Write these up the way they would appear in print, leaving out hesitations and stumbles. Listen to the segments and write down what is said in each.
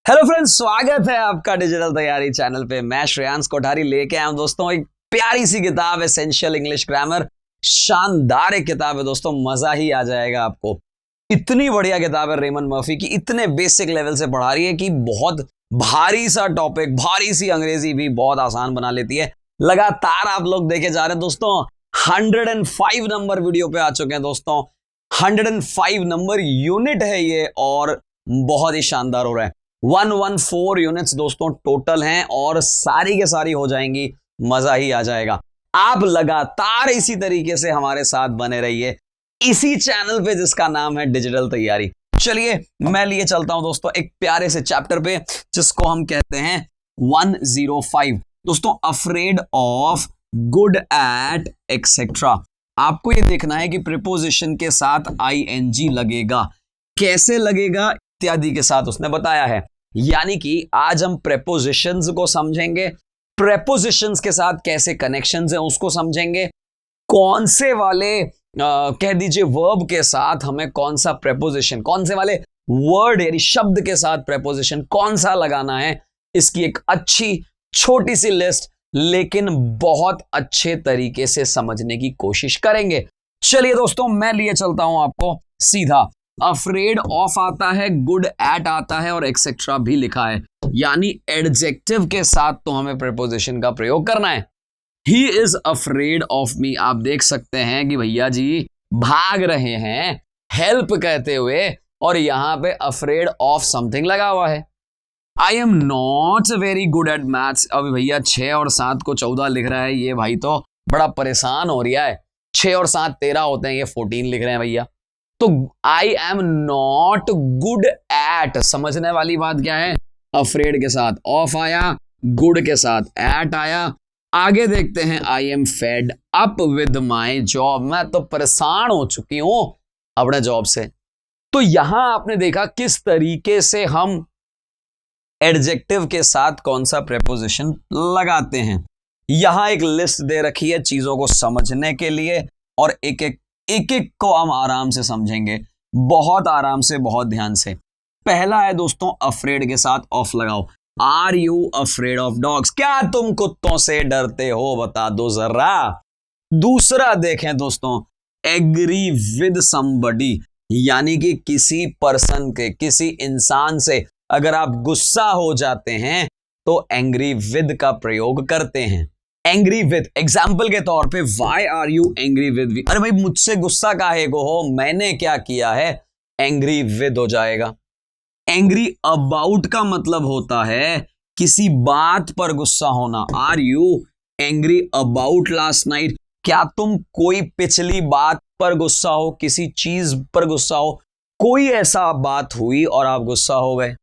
Hello friends, स्वागत है आपका डिजिटल तैयारी चैनल पे। मैं श्रेयांश कोठारी लेके आया हूं दोस्तों एक प्यारी सी किताब, एसेंशियल इंग्लिश ग्रामर। शानदार एक किताब है दोस्तों, मजा ही आ जाएगा आपको। इतनी बढ़िया किताब है रेमन मर्फी की, इतने बेसिक लेवल से पढ़ा रही है कि बहुत भारी सा टॉपिक, भारी सी अंग्रेजी भी बहुत आसान बना लेती है। लगातार आप लोग देखे जा रहे हैं दोस्तों, 105 नंबर वीडियो पे आ चुके हैं दोस्तों। 105 नंबर यूनिट है ये और बहुत ही शानदार हो रहा है। 114 यूनिट्स दोस्तों टोटल हैं और सारी के सारी हो जाएंगी, मजा ही आ जाएगा। आप लगातार इसी तरीके से हमारे साथ बने रहिए इसी चैनल पे जिसका नाम है डिजिटल तैयारी। चलिए मैं लिए चलता हूं दोस्तों एक प्यारे से चैप्टर पे जिसको हम कहते हैं 105 दोस्तों, afraid of good at etcetera. आपको ये देखना है कि प्रीपोजिशन के साथ आईएनजी लगेगा, कैसे लगेगा इत्यादि के साथ उसने बताया है। यानी कि आज हम प्रेपोजिशंस को समझेंगे, प्रेपोजिशंस के साथ कैसे कनेक्शंस हैं उसको समझेंगे, कौन से वाले कह दीजिए वर्ब के साथ हमें कौन सा प्रेपोजिशन, कौन से वाले वर्ड यानी शब्द के साथ प्रेपोजिशन कौन सा लगाना है, इसकी एक अच्छी छोटी सी लिस्ट लेकिन बहुत अच्छे तरीके से समझने की कोशिश करेंगे। चलिए दोस्तों मैं लिए चलता हूं आपको सीधा। अफ्रेड ऑफ आता है, गुड एट आता है और एक्सेट्रा भी लिखा है, यानी एडजेक्टिव के साथ तो हमें प्रीपोजिशन का प्रयोग करना है। He is afraid of me, आप देख सकते हैं कि भैया जी भाग रहे हैं हेल्प कहते हुए और यहां पे अफ्रेड ऑफ समथिंग लगा हुआ है। आई am not very good at maths, अभी भैया 6 और 7 को 14 लिख रहा है, ये भाई तो बड़ा परेशान हो रहा है। 6 और 7 13 होते हैं, ये 14 लिख रहे हैं भैया। तो आई एम नॉट गुड एट, समझने वाली बात क्या है, अफ्रेड के साथ ऑफ आया, गुड के साथ एट आया। आगे देखते हैं, I am fed up with my job, मैं तो परेशान हो चुकी हूं अपने जॉब से। तो यहां आपने देखा किस तरीके से हम एडजेक्टिव के साथ कौन सा प्रेपोजिशन लगाते हैं। यहां एक लिस्ट दे रखी है चीजों को समझने के लिए और एक एक को हम आराम से समझेंगे, बहुत आराम से, बहुत ध्यान से। पहला है दोस्तों अफ्रेड के साथ ऑफ लगाओ। Are you afraid of dogs, क्या तुम कुत्तों से डरते हो, बता दो जरा। दूसरा देखें दोस्तों, एग्री विद समबडी, यानी कि किसी पर्सन के, किसी इंसान से अगर आप गुस्सा हो जाते हैं तो एंग्री विद का प्रयोग करते हैं। एंग्री विद एग्जाम्पल के तौर पे, why are you angry with me, अरे भाई मुझसे गुस्सा काहे को हो, मैंने क्या किया है, एंग्री विद हो जाएगा। एंग्री अबाउट का मतलब होता है किसी बात पर गुस्सा होना। Are you angry about last night, क्या तुम कोई पिछली बात पर गुस्सा हो, किसी चीज पर गुस्सा हो, कोई ऐसा बात हुई और आप गुस्सा हो गए।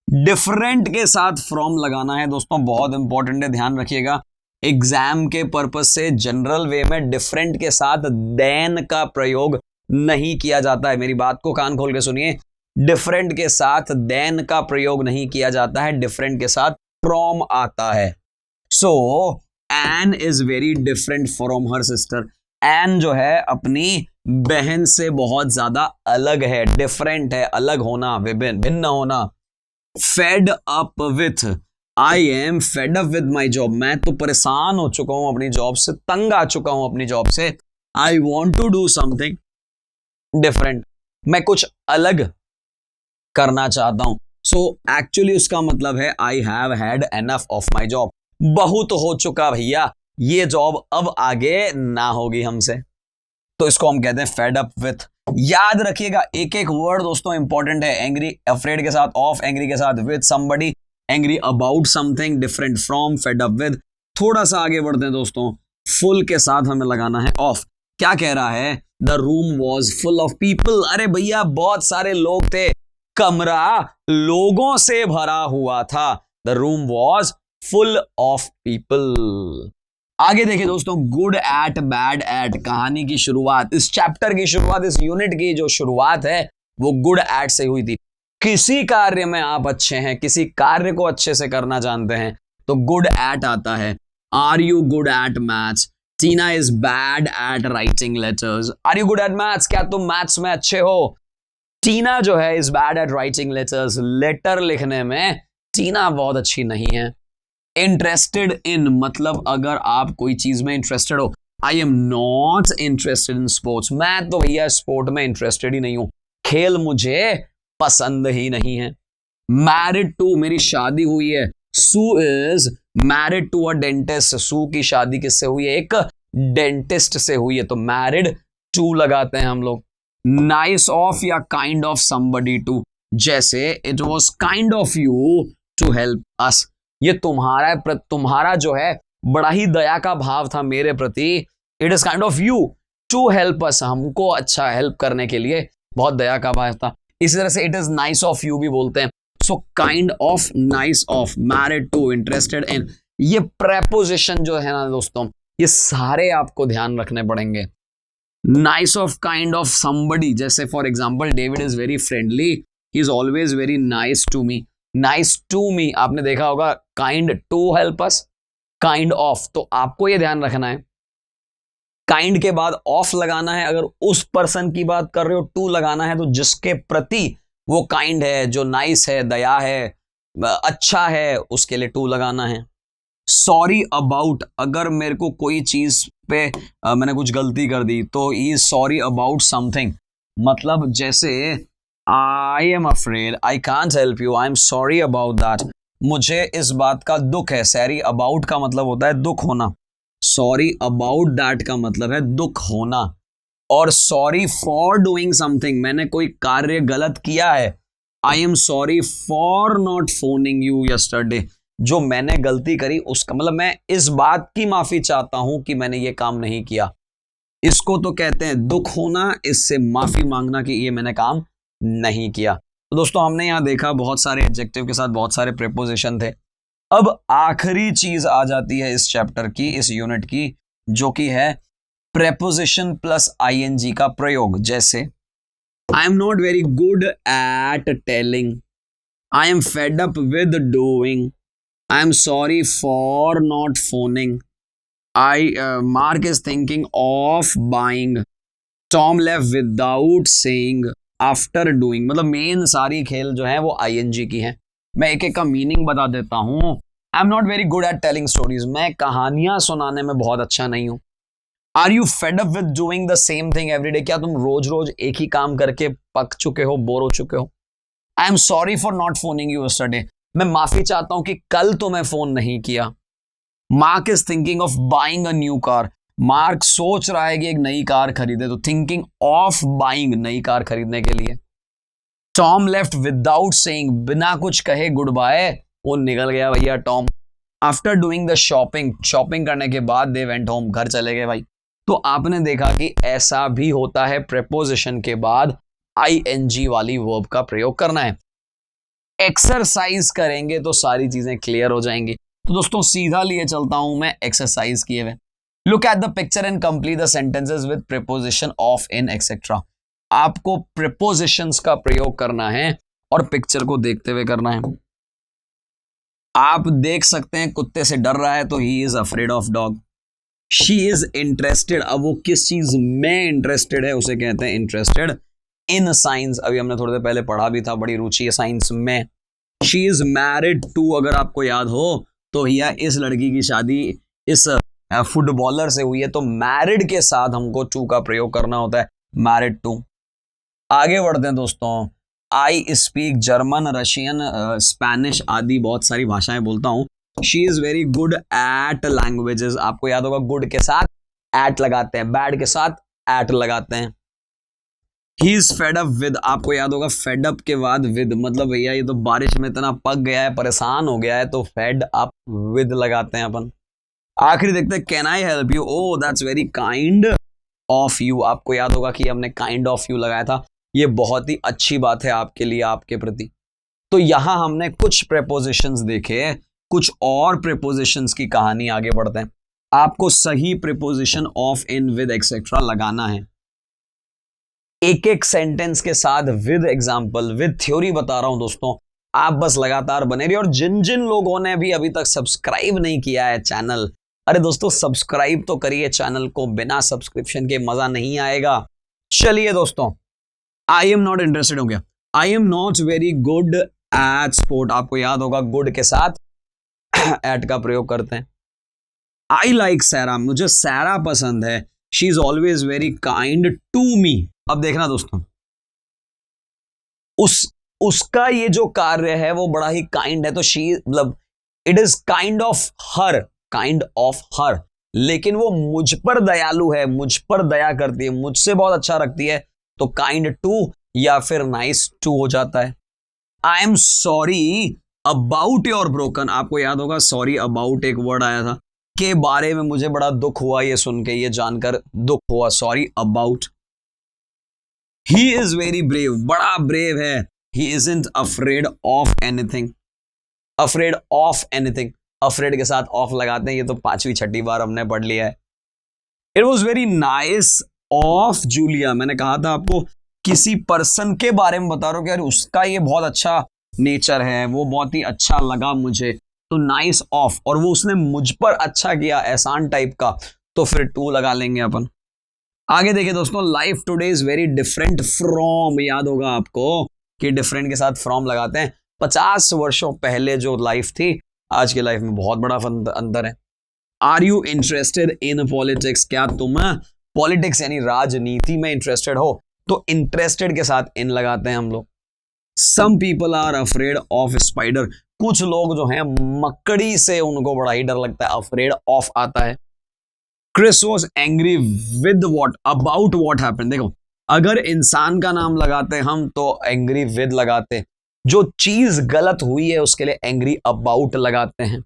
डिफरेंट के साथ फ्रॉम लगाना है दोस्तों, बहुत इंपॉर्टेंट है, ध्यान रखिएगा। एग्जाम के पर्पस से जनरल वे में डिफरेंट के साथ देन का प्रयोग नहीं किया जाता है। मेरी बात को कान खोल के सुनिए, डिफरेंट के साथ देन का प्रयोग नहीं किया जाता है, डिफरेंट के साथ फ्रॉम आता है। So Ann is very different from her sister, Ann जो है अपनी बहन से बहुत ज्यादा अलग है, डिफरेंट है, अलग होना, विभिन्न, भिन्न होना। Fed up with, I am fed up with my job, मैं तो परेशान हो चुका हूं अपनी जॉब से, तंग आ चुका हूं अपनी जॉब से। I want to do something different, मैं कुछ अलग करना चाहता हूं। सो एक्चुअली उसका मतलब है I have had enough of my job, बहुत हो चुका भैया, ये जॉब अब आगे ना होगी हमसे। तो इसको हम कहते हैं फेड अप विथ। याद रखिएगा एक एक वर्ड दोस्तों इंपॉर्टेंट है। एंग्री अफ्रेड के साथ ऑफ, एंग्री के साथ with somebody, angry about something, different from, fade up with. थोड़ा सा आगे बढ़ते हैं दोस्तों, फुल के साथ हमें लगाना है ऑफ। क्या कह रहा है, the room was full of people, अरे भैया बहुत सारे लोग थे, कमरा लोगों से भरा हुआ था। The room was full of people. आगे देखिए दोस्तों, गुड एट बैड एट, कहानी की शुरुआत, इस चैप्टर की शुरुआत, इस यूनिट की जो शुरुआत है वो गुड एट से हुई थी। किसी कार्य में आप अच्छे हैं, किसी कार्य को अच्छे से करना जानते हैं तो गुड एट आता है। Are you good at maths, Tina is bad at writing letters. Are you good at maths, क्या तुम मैथ्स में अच्छे हो। टीना जो है is bad at writing letters, letter लिखने में टीना बहुत अच्छी नहीं है। इंटरेस्टेड इन मतलब अगर आप कोई चीज में इंटरेस्टेड हो, आई am not interested in sports, मैं तो भैया स्पोर्ट में इंटरेस्टेड ही नहीं हूं, खेल मुझे पसंद ही नहीं है। मैरिड टू, मेरी शादी हुई है। Sue is married to a dentist, Sue की शादी किससे हुई है? एक डेंटिस्ट से हुई है, तो मैरिड टू लगाते हैं हम लोग। नाइस ऑफ या काइंड ऑफ समबडी टू, जैसे it was kind of you to help us, ये तुम्हारा जो है बड़ा ही दया का भाव था मेरे प्रति। It is kind of you to help us, हमको अच्छा हेल्प करने के लिए बहुत दया का भाव था। इसी तरह से it is nice of you भी बोलते हैं। So kind of, nice of, married to, interested in, ये प्रेपोजिशन जो है ना दोस्तों, ये सारे आपको ध्यान रखने पड़ेंगे। Nice of, kind of, somebody, जैसे for example David is very friendly, he is always very nice to me. Nice to me आपने देखा होगा, kind to help us, kind of, तो आपको ये ध्यान रखना है काइंड के बाद ऑफ लगाना है। अगर उस पर्सन की बात कर रहे हो टू लगाना है, तो जिसके प्रति वो काइंड है, जो नाइस है, दया है, अच्छा है, उसके लिए टू लगाना है। सॉरी अबाउट, अगर मेरे को कोई चीज पे मैंने कुछ गलती कर दी तो he is sorry about something, मतलब जैसे I am afraid, I can't help you, I am sorry about that, मुझे इस बात का दुख है। सॉरी अबाउट का मतलब होता है दुख होना, सॉरी अबाउट दैट का मतलब है दुख होना। और सॉरी फॉर डूइंग समथिंग, मैंने कोई कार्य गलत किया है, आई am sorry for not phoning you yesterday, जो मैंने गलती करी उसका मतलब मैं इस बात की माफी चाहता हूं कि मैंने ये काम नहीं किया। इसको तो कहते हैं दुख होना, इससे माफी मांगना कि ये मैंने काम नहीं किया। तो दोस्तों हमने यहां देखा बहुत सारे एडजेक्टिव के साथ बहुत सारे प्रीपोजिशन थे। अब आखिरी चीज आ जाती है इस चैप्टर की, इस यूनिट की, जो कि है प्रेपोजिशन प्लस आईएनजी का प्रयोग। जैसे आई am not very good at telling, I am fed up with doing, I am sorry for not phoning, mark is thinking of buying, Tom left without saying, after doing, मतलब main सारी खेल जो है वो ING की है। मैं एक एक का मीनिंग बता देता हूं। I am not very good at telling stories, मैं कहानियां सुनाने में बहुत अच्छा नहीं हूं। Are you fed up with doing the same thing every day, क्या तुम रोज रोज एक ही काम करके पक चुके हो, बोर हो चुके हो। आई am sorry for not phoning you yesterday, मैं माफी चाहता हूं कि कल तो मैं फोन नहीं किया। Mark is thinking of buying a new car, mark सोच रहा है कि एक नई कार खरीदे, तो थिंकिंग ऑफ बाइंग, नई कार खरीदने के लिए। टॉम लेफ्ट विदाउट सेइंग, बिना कुछ कहे गुड बाय वो निकल गया भैया Tom. After doing the shopping, shopping करने के बाद दे वेंट होम, घर चले गए भाई। तो आपने देखा कि ऐसा भी होता है, प्रेपोजिशन के बाद आईएनजी वाली वर्ब का प्रयोग करना है। एक्सरसाइज करेंगे तो सारी चीजें क्लियर हो जाएंगी। तो दोस्तों सीधा लिए चलता हूं मैं एक्सरसाइज किए हुए। Look at the picture and complete the sentences with preposition of, in, etcetera. आपको प्रेपोजिशंस का प्रयोग करना है और पिक्चर को देखते हुए करना है। आप देख सकते हैं कुत्ते से डर रहा है तो he is afraid of dog. She is interested, अब वो किस चीज में इंटरेस्टेड है उसे कहते हैं इंटरेस्टेड इन साइंस, अभी हमने थोड़ी देर पहले पढ़ा भी था, बड़ी रुचि है साइंस में। शी इज मैरिड टू, अगर आपको याद हो तो या इस लड़की की शादी इस फुटबॉलर से हुई है, तो मैरिड के साथ हमको टू का प्रयोग करना होता है, मैरिड टू। आगे बढ़ते हैं दोस्तों। I speak German, Russian, Spanish आदि बहुत सारी भाषाएं बोलता हूं। She is very good eight languages, आपको याद होगा गुड के साथ एट लगाते हैं, बैड के साथ एट लगाते हैं। He is fed up with, आपको याद होगा फेड अप के बाद विद, मतलब भैया ये तो बारिश में इतना पक गया है, परेशान हो गया है, तो फेड अप विद लगाते हैं अपन। आखिरी देखते हैं can I help you, O that's very kind of you, आपको याद होगा कि हमने काइंड ऑफ यू लगाया था, ये बहुत ही अच्छी बात है आपके लिए, आपके प्रति। तो यहां हमने कुछ प्रेपोजिशंस देखे, कुछ और प्रेपोजिशंस की कहानी आगे बढ़ते हैं। आपको सही preposition of, in, with, etcetera लगाना है। एक एक सेंटेंस के साथ विद एग्जाम्पल, विद थ्योरी बता रहा हूं दोस्तों, आप बस लगातार बने रहिए। और जिन जिन लोगों ने भी अभी तक सब्सक्राइब नहीं किया है चैनल, अरे दोस्तों सब्सक्राइब तो करिए चैनल को, बिना सब्सक्रिप्शन के मजा नहीं आएगा। चलिए दोस्तों आई एम नॉट इंटरेस्टेड हो गया, आई am not very good eight sport, आपको याद होगा गुड के साथ एट का प्रयोग करते हैं। आई लाइक सैरा, मुझे सैरा पसंद है, she is always very kind to me. अब देखना दोस्तों, उसका ये जो कार्य है वो बड़ा ही काइंड है, तो शी मतलब it is kind of her, लेकिन वो मुझ पर दयालु है, मुझ पर दया करती है, मुझसे बहुत अच्छा रखती है, तो काइंड टू या फिर नाइस टू हो जाता है। आई am sorry about your broken, आपको याद होगा सॉरी अबाउट एक वर्ड आया था, के बारे में मुझे बड़ा दुख हुआ ये सुन के, ये जानकर दुख हुआ, sorry about. He is very brave, बड़ा ब्रेव है, he isn't afraid of anything, afraid of anything, afraid के साथ ऑफ लगाते हैं, ये तो 5वीं 6ठी बार हमने पढ़ लिया है। It was very nice of Julia, मैंने कहा था आपको किसी पर्सन के बारे में बता रहा हूं कि यार उसका ये बहुत अच्छा नेचर है, वो बहुत ही अच्छा लगा मुझे, तो नाइस ऑफ, और वो उसने मुझ पर अच्छा किया, एहसान टाइप का, तो फिर टू लगा लेंगे अपन। आगे देखिए दोस्तों, life today is very different from, याद होगा आपको कि डिफरेंट के साथ फ्रॉम लगाते हैं, 50 वर्षों पहले जो लाइफ थी आज की लाइफ में बहुत बड़ा अंतर है। Are you interested in politics, क्या तुम पॉलिटिक्स यानी राजनीति में इंटरेस्टेड हो, तो इंटरेस्टेड के साथ इन लगाते हैं हम लोग। Some people are afraid of spider, कुछ लोग जो हैं मकड़ी से उनको बड़ा ही डर लगता है, अफ्रेड ऑफ आता है। Chris was angry with what about what happen, देखो अगर इंसान का नाम लगाते हम तो एंग्री विद लगाते, जो चीज गलत हुई है उसके लिए एंग्री अबाउट लगाते हैं।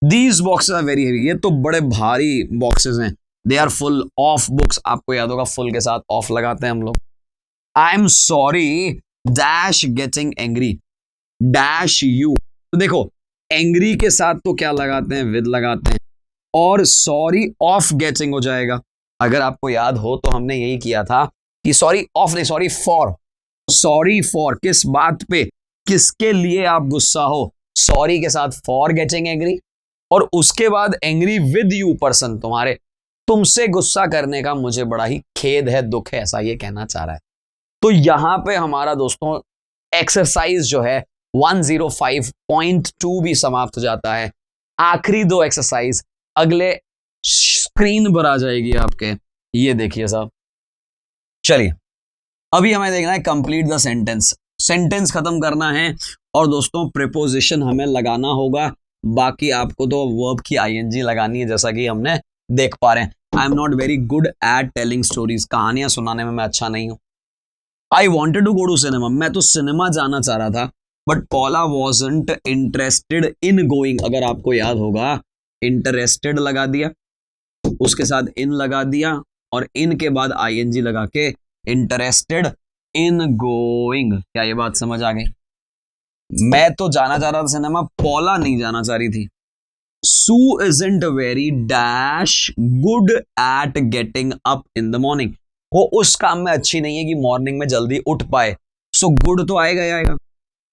These boxes are very heavy, ये तो बड़े भारी बॉक्सेस हैं, they are full of books, आपको याद होगा फुल के साथ ऑफ लगाते हैं हम लोग। आई am sorry dash getting angry dash you, तो देखो एंग्री के साथ तो क्या लगाते हैं, विद लगाते हैं, और सॉरी ऑफ गेटिंग हो जाएगा। अगर आपको याद हो तो हमने यही किया था कि सॉरी ऑफ नहीं, सॉरी फॉर किस बात पे, किसके लिए आप गुस्सा हो, सॉरी के साथ फॉर गेटिंग एंग्री, और उसके बाद एंग्री विद यू पर्सन, तुम्हारे तुमसे गुस्सा करने का मुझे बड़ा ही खेद है, दुख है, ऐसा ये कहना चाह रहा है। तो यहां पे हमारा दोस्तों एक्सरसाइज जो है 105.2 भी समाप्त हो जाता है। आखिरी 2 एक्सरसाइज अगले स्क्रीन पर आ जाएगी आपके, ये देखिए साहब। चलिए अभी हमें देखना है कंप्लीट द सेंटेंस, सेंटेंस खत्म करना है, और दोस्तों प्रीपोजिशन हमें लगाना होगा, बाकी आपको तो वर्ब की आईएनजी लगानी है, जैसा कि हमने देख पा रहे हैं। I am not very good at telling stories, कहानियां सुनाने में मैं अच्छा नहीं हूं। I wanted to go to cinema, मैं तो सिनेमा जाना चाह रहा था, but Paula wasn't interested in going, अगर आपको याद होगा इंटरेस्टेड लगा दिया, उसके साथ इन लगा दिया, और इन के बाद आईएनजी लगा के इंटरेस्टेड इन गोइंग। क्या ये बात समझ आ गई? मैं तो जाना चाह रहा था सिनेमा, पॉला नहीं जाना चाह रही थी। Sue isn't very dash good at getting up in the morning, वो उस काम में अच्छी नहीं है कि मॉर्निंग में जल्दी उठ पाए, सो गुड तो आएगा ही आएगा,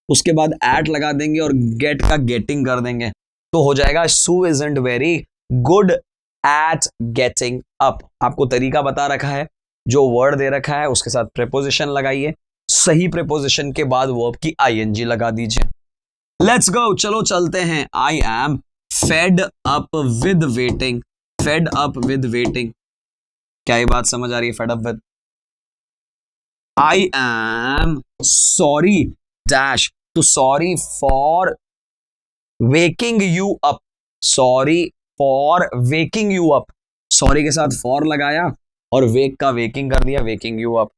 उसके बाद एट लगा देंगे और गेट का गेटिंग कर देंगे, तो हो जाएगा Sue isn't very good at getting up. आपको तरीका बता रखा है, जो वर्ड दे रखा है उसके साथ प्रीपोजिशन लगाइए, सही प्रीपोजिशन के बाद वर्ब की आईएनजी लगा दीजिए। लेट्स गो, चलो चलते हैं। I am fed up with waiting, fed up with waiting, क्या ये बात समझ आ रही है? Fed up with. I am sorry dash, तो sorry for waking you up, sorry for waking you up, sorry के साथ फॉर लगाया और वेक का वेकिंग कर दिया, वेकिंग यू अप।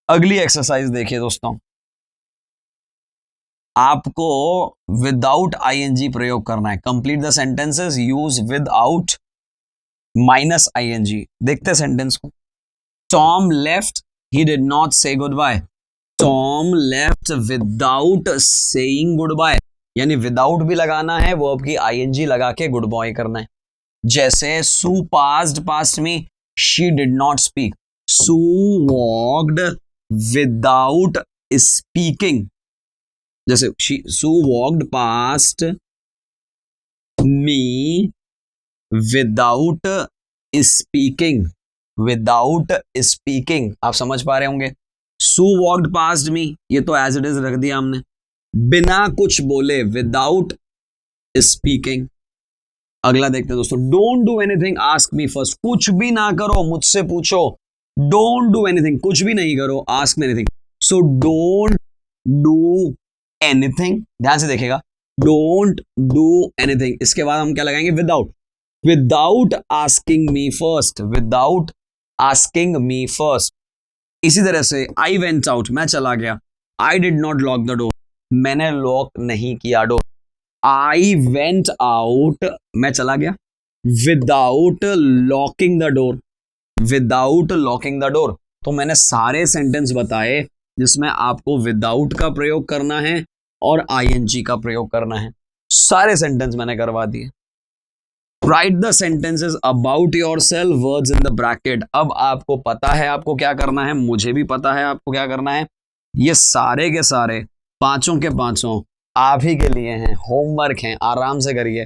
अगली एक्सरसाइज देखिए दोस्तों, आपको विदाउट आईएनजी प्रयोग करना है। Complete the sentences use without minus ING. देखते सेंटेंस को। Tom left, he did not say goodbye, Tom left without saying goodbye, यानी विदाउट भी लगाना है, वर्ब की आईएनजी लगा के गुड बॉय करना है। जैसे सू पास्ड पास्ट में, she did not speak, Sue walked without speaking, जैसे Sue walked past me without speaking, without speaking, आप समझ पा रहे होंगे। सू वॉक्ड पास्ट मी, ये तो एज इट इज रख दिया हमने। बिना कुछ बोले, विदाउट स्पीकिंग। अगला देखते हैं दोस्तों, don't do anything ask me first, कुछ भी ना करो मुझसे पूछो। डोंट डू एनीथिंग, कुछ भी नहीं करो, ask me anything. So don't do anything, ध्यान से देखेगा, डोंट डू एनीथिंग। इसके बाद हम क्या लगाएंगे, without, without asking me first, without asking me first. इसी तरह से आई वेंट आउट, मैं चला गया। I did not lock the door, मैंने लॉक नहीं किया डोर। आई वेंट आउट, मैं चला गया, without locking the door, without locking the door. तो मैंने सारे सेंटेंस बताए जिसमें आपको विदाउट का प्रयोग करना है और आईएनजी का प्रयोग करना है। सारे सेंटेंस मैंने करवा दिए। Right the sentences about your self, words in the bracket. अब आपको पता है आपको क्या करना है, मुझे भी पता है आपको क्या करना है। ये सारे के सारे पांचों के पांचों आप ही के लिए हैं, होमवर्क हैं, आराम से करिए।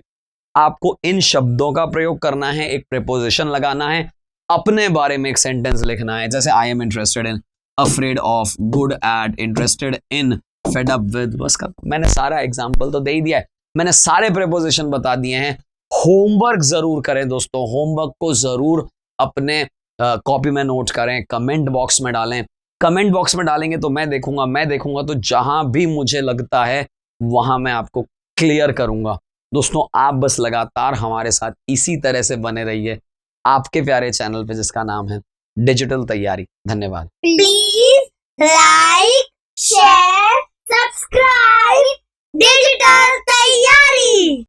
आपको इन शब्दों का प्रयोग करना है, एक प्रीपोजिशन लगाना है, अपने बारे में एक सेंटेंस लिखना है, जैसे I am interested in, afraid of, good at, interested in, fade up with. बस मैंने सारा एग्जाम्पल तो दे ही दिया है, मैंने सारे प्रीपोजिशन बता दिए हैं। होमवर्क जरूर करें दोस्तों, होमवर्क को जरूर अपने कॉपी में नोट करें, कमेंट बॉक्स में डालें। कमेंट बॉक्स में डालेंगे तो मैं देखूंगा, तो जहां भी मुझे लगता है वहां मैं आपको क्लियर करूंगा। दोस्तों आप बस लगातार हमारे साथ इसी तरह से बने रहिए आपके प्यारे चैनल पे जिसका नाम है डिजिटल तैयारी। धन्यवाद। Please like, share, subscribe digital तैयारी।